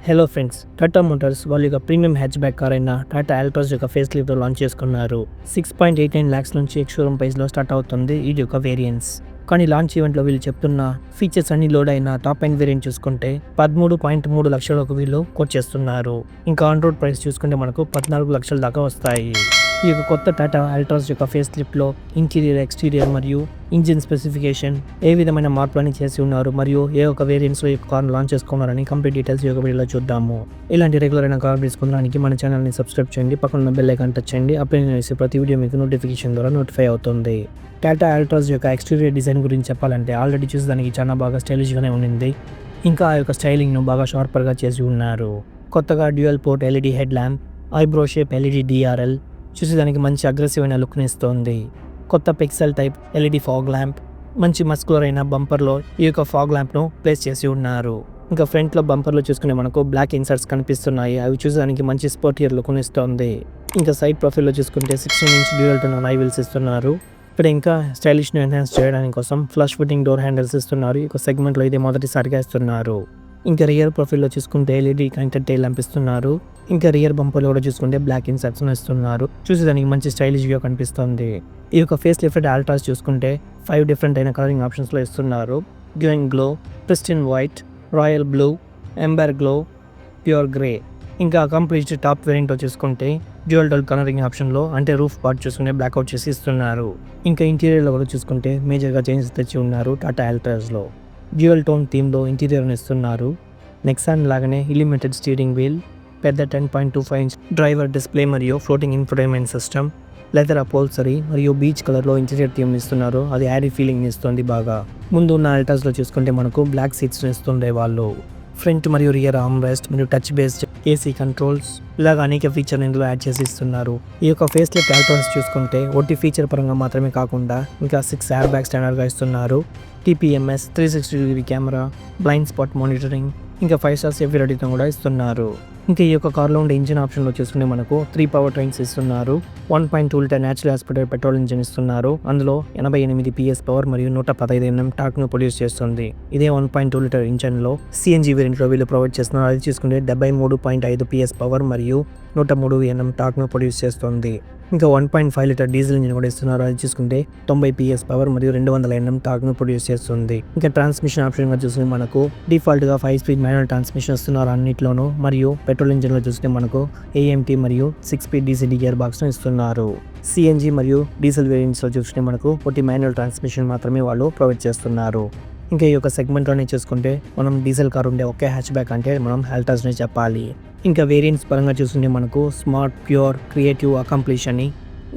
Hello friends, Tata Motors వాళ్ళ యొక్క premium hatchback car అయిన టాటా ఆల్ట్రాస్ యొక్క ఫేస్ లిఫ్ట్ లాంచ్ చేసుకున్నారు. 6.89 lakhs నుంచి ఎక్స్-షోరూమ్ ప్రైస్లో స్టార్ట్ అవుతుంది ఈ యొక్క వేరియంట్స్. కానీ లాంచ్ ఈవెంట్లో వీళ్ళు చెప్తున్న ఫీచర్స్ అన్ని లోడ్ అయిన టాప్ ఎండ్ వేరియంట్ చూసుకుంటే 13.3 లక్షలకు వీళ్ళు కోట్ చేస్తున్నారు. ఇంకా ఆన్ రోడ్ ప్రైస్ చూసుకుంటే మనకు 14 లక్షల దాకా వస్తాయి. ఈ యొక్క కొత్త టాటా ఆల్ట్రాస్ యొక్క ఫేస్ లిఫ్ట్లో ఇంటీరియర్, ఎక్స్టీరియర్ మరియు ఇంజిన్ స్పెసిఫికేషన్ ఏ విధమైన మార్పులని చేసి ఉన్నారు మరియు ఏ ఒక వేరియంట్స్లో ఈ కార్ లాంచ్ చేసుకున్నారని కంప్లీట్ డీటెయిల్స్ ఈ యొక్క వీడియోలో చూద్దాము. ఇలాంటి రెగ్యులర్ అయిన కార్ తీసుకోవడానికి మన ఛానల్ని సబ్స్క్రైబ్ చేయండి, పక్కన బెల్ ఐకాన్ టచ్ చేయండి. అప్పుడు నేను వేసే ప్రతి వీడియో మీకు నోటిఫికేషన్ ద్వారా నోటిఫై అవుతుంది. టాటా ఆల్ట్రాస్ యొక్క ఎక్స్టీరియర్ డిజైన్ గురించి చెప్పాలంటే ఆల్రెడీ చూసేదానికి చాలా బాగా స్టైలిష్గానే ఉంది. ఇంకా ఆ యొక్క స్టైలింగ్ను బాగా షార్పర్గా చేసి ఉన్నారు. కొత్తగా dual port LED head lamp, eyebrow shape LED DRL చూసేదానికి మంచి అగ్రెసివ్ అయిన లుక్ని ఇస్తుంది. కొత్త pixel type LED fog lamp, మంచి మస్కులర్ అయిన బంపర్లో ఈ యొక్క ఫాగ్ ల్యాంప్ను ప్లేస్ చేసి ఉన్నారు. ఇంకా ఫ్రంట్లో బంపర్లో చూసుకునే మనకు బ్లాక్ ఇన్సర్ట్స్ కనిపిస్తున్నాయి. అవి చూసేదానికి మంచి స్పోర్టియర్ లుక్ని ఇస్తుంది. ఇంకా సైడ్ ప్రొఫైల్లో చూసుకుంటే 16 ఇంచ్ డ్యూయల్ టోన్ అలై వీల్స్ ఇస్తున్నారు. ఇక్కడ ఇంకా స్టైలిష్ను ఎన్హాన్స్ చేయడానికి కోసం ఫ్లష్ ఫిట్టింగ్ డోర్ హ్యాండిల్స్ ఇస్తున్నారు. ఈ సెగ్మెంట్లో ఇది మొదటిసారిగా ఇస్తున్నారు. ఇంకా రియర్ ప్రొఫైల్లో చూసుకుంటే ఎల్ఈడి కనెక్టెడ్ టైల్ లంపిస్తున్నారు. ఇంకా రియర్ బంపర్లో కూడా చూసుకుంటే బ్లాక్ ఇన్సర్ట్స్ ఇస్తున్నారు. చూసేదానికి మంచి స్టైలిష్గా కనిపిస్తుంది. ఈ యొక్క ఫేస్ లిఫ్టెడ్ ఆల్ట్రాస్ చూసుకుంటే 5 డిఫరెంట్ అయిన కలరింగ్ ఆప్షన్స్లో ఇస్తున్నారు. Green glow, pristine white, royal blue, ember glow, pure grey. ఇంకా కంప్లీట్ టాప్ వేరియంట్లో చూసుకుంటే డ్యూయల్ టోన్ కలరింగ్ ఆప్షన్లో అంటే రూఫ్ పార్ట్ చూసుకుంటే బ్లాక్అవుట్ చేసి ఇస్తున్నారు. ఇంకా ఇంటీరియర్లో కూడా చూసుకుంటే మేజర్గా చేంజెస్ తెచ్చి ఉన్నారు టాటా ఆల్ట్రాస్లో. డ్యూయల్ టోన్ థీమ్లో ఇంటీరియర్ని ఇస్తున్నారు. నెక్సాన్ లాగానే ఇలిమిటెడ్ స్టీరింగ్ వీల్, పెద్ద 10.25 ఇంచ్ డ్రైవర్ డిస్ప్లే మరియు ఫ్లోటింగ్ ఇన్ఫోటైన్మెంట్ సిస్టమ్, లెదర్ అపోల్సరీ మరియు బీచ్ కలర్లో ఇంటీరియర్ థీమ్ ఇస్తున్నారు. అది యారీ ఫీలింగ్ ఇస్తుంది బాగా. ముందు ఉన్న ఆల్ట్రాస్లో చూసుకుంటే మనకు బ్లాక్ సీట్స్ ఇస్తుండే వాళ్ళు. ఫ్రంట్ మరియు రియర్ ఆర్మ్ రెస్ట్ మరియు టచ్ బేస్డ్ ఏసీ కంట్రోల్స్ ఇలాగ అనేక ఫీచర్ ఇందులో యాడ్ చేసి ఇస్తున్నారు. ఈ యొక్క ఫేస్ లిఫ్ట్ ఆల్ట్రాస్ చూసుకుంటే ఒట్టి ఫీచర్ పరంగా మాత్రమే కాకుండా ఇంకా 6 ఎయిర్ బ్యాగ్ స్టాండర్డ్గా ఇస్తున్నారు. TPMS, 360-degree camera, blind spot monitoring, ఇంకా 5 స్టార్ సేఫ్టీ రేటింగ్ కూడా ఇస్తున్నారు. ఇంకా ఈ యొక్క కార్లో ఉండే ఇంజిన్ ఆప్షన్లో చూసుకుంటే మనకు 3 పవర్ ట్రైన్స్ ఇస్తున్నారు. 1.2 litre natural aspirated petrol engine ఇస్తున్నారు. అందులో 88 PS పవర్ మరియు 115 Nm టార్క్ను ప్రొడ్యూస్ చేస్తుంది. ఇదే 1.2 లీటర్ ఇంజన్లో CNG వేరియంట్లో వీళ్ళు ప్రొవైడ్ చేస్తున్నారు. అది చూసుకుంటే 73.5 PS పవర్ మరియు 103 Nm టార్క్ను ప్రొడ్యూస్ చేస్తుంది. ఇంకా 1.5 లీటర్ డీజిల్ ఇంజిన్ కూడా ఇస్తున్నారు. అది చూసుకుంటే 90 PS పవర్ మరియు 200 Nm టార్క్ను ప్రొడ్యూస్ చేస్తుంది. ఇంకా ట్రాన్స్మిషన్ ఆప్షన్గా చూసుకుంటే మనకు డిఫాల్ట్గా 5 స్పీడ్ మాన్యువల్ ట్రాన్స్మిషన్ ఇస్తున్నారు అన్నిట్లోనూ. మరియు పెట్రోల్ ఇంజిన్లో చూస్తే మనకు AMT మరియు 6 స్పీడ్ DCT గేర్ బాక్స్ను ఇస్తున్నారు. CNG మరియు డీజిల్ వేరియంట్స్లో చూసుకుంటే మనకు ఒకటి మాన్యువల్ ట్రాన్స్మిషన్ మాత్రమే వాళ్ళు ప్రొవైడ్ చేస్తున్నారు. ఇంకా ఈ యొక్క సెగ్మెంట్లోనే చూసుకుంటే మనం డీజిల్ కార్ ఉండే ఒకే హ్యాచ్ బ్యాక్ అంటే మనం ఆల్ట్రాస్నే చెప్పాలి. ఇంకా వేరియంట్స్ పరంగా చూస్తుంటే మనకు స్మార్ట్, ప్యూర్, క్రియేటివ్, అకంప్లిష్ అని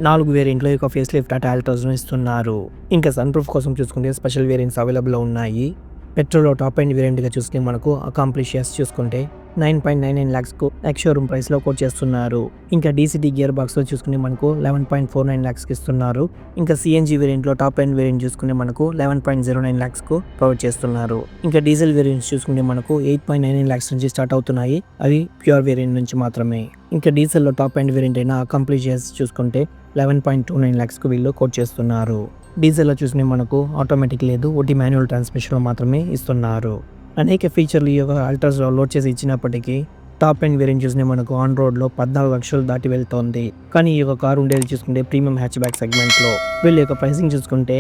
4 వేరియంట్లో ఈ యొక్క ఫేస్ లిఫ్ట్ టాటా ఆల్ట్రాస్ను ఇస్తున్నారు. ఇంకా సన్ ప్రూఫ్ కోసం చూసుకుంటే స్పెషల్ వేరియంట్స్ అవైలబుల్లో ఉన్నాయి. పెట్రోల్లో టాప్ ఎండ్ వేరియంట్గా చూసుకుంటే మనకు అకాంప్లిష్ చూసుకుంటే 9.99 lakhsకు ఎక్స్-షోరూమ్ ప్రైస్లో కోట్ చేస్తున్నారు. ఇంకా DCT గేర్ బాక్స్లో చూసుకుంటే మనకు 11.49 lakhsకి ఇస్తున్నారు. ఇంకా CNG వేరియంట్లో టాప్ ఎండ్ వేరియంట్ చూసుకుంటే మనకు 11.09 lakhsకు ప్రొవైడ్ చేస్తున్నారు. ఇంకా డీజిల్ వేరియంట్స్ చూసుకుంటే మనకు 8.99 lakhs నుంచి స్టార్ట్ అవుతున్నాయి. అవి ప్యూర్ వేరియంట్ నుంచి మాత్రమే. ఇంకా డీజిల్లో టాప్ ఎండ్ వేరియంట్ అయినా అకాంప్లిష్ చూసుకుంటే 11.29 lakhsకు వీళ్ళు కోట్ చేస్తున్నారు. డీజిల్లో చూసుకునే మనకు ఆటోమేటిక్ లేదు, ఒకటి మాన్యువల్ ట్రాన్స్మిషన్లో మాత్రమే ఇస్తున్నారు. అనేక ఫీచర్లు ఈ యొక్క ఆల్ట్రాస్లో లోడ్ చేసి ఇచ్చినప్పటికీ టాప్ ఎండ్ వేరియంట్ చూసుకునే మనకు ఆన్ రోడ్లో 14 లక్షలు దాటి వెళ్తోంది. కానీ ఈ యొక్క కారు ఉండేది చూసుకుంటే ప్రీమియం హ్యాచ్ బ్యాక్ సెగ్మెంట్లో. వీళ్ళ యొక్క ప్రైసింగ్ చూసుకుంటే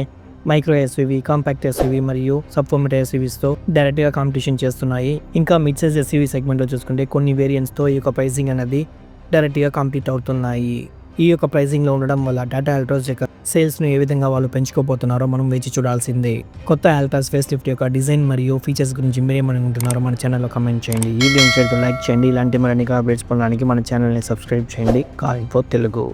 మైక్రో SUV, కాంపాక్ట్ SUV మరియు సబ్-ఫోర్మేట్ SUVస్తో డైరెక్ట్గా కాంపిటీషన్ చేస్తున్నాయి. ఇంకా మిడ్ సైజ్ SUV సెగ్మెంట్లో చూసుకుంటే కొన్ని వేరియంట్స్తో ఈ యొక్క ప్రైసింగ్ అనేది డైరెక్ట్గా కాంపీట్ అవుతున్నాయి. ఈ యొక్క ప్రైసింగ్లో ఉండడం వల్ల టాటా ఆల్ట్రాస్ యొక్క సేల్స్ను ఏ విధంగా వాళ్ళు పెంచుకోబోతున్నారో మనం వేచి చూడాల్సిందే. కొత్త ఆల్ట్రాస్ ఫేస్ లిఫ్ట్ యొక్క డిజైన్ మరియు ఫీచర్స్ గురించి మీరేమనుకుంటున్నారో మన ఛానల్లో కమెంట్ చేయండి. ఈ వీడియో లైక్ చేయండి. ఇలాంటి మరిన్ని అప్డేట్స్ పొందడానికి మన ఛానల్ని సబ్స్క్రైబ్ చేయండి. Car info Telugu.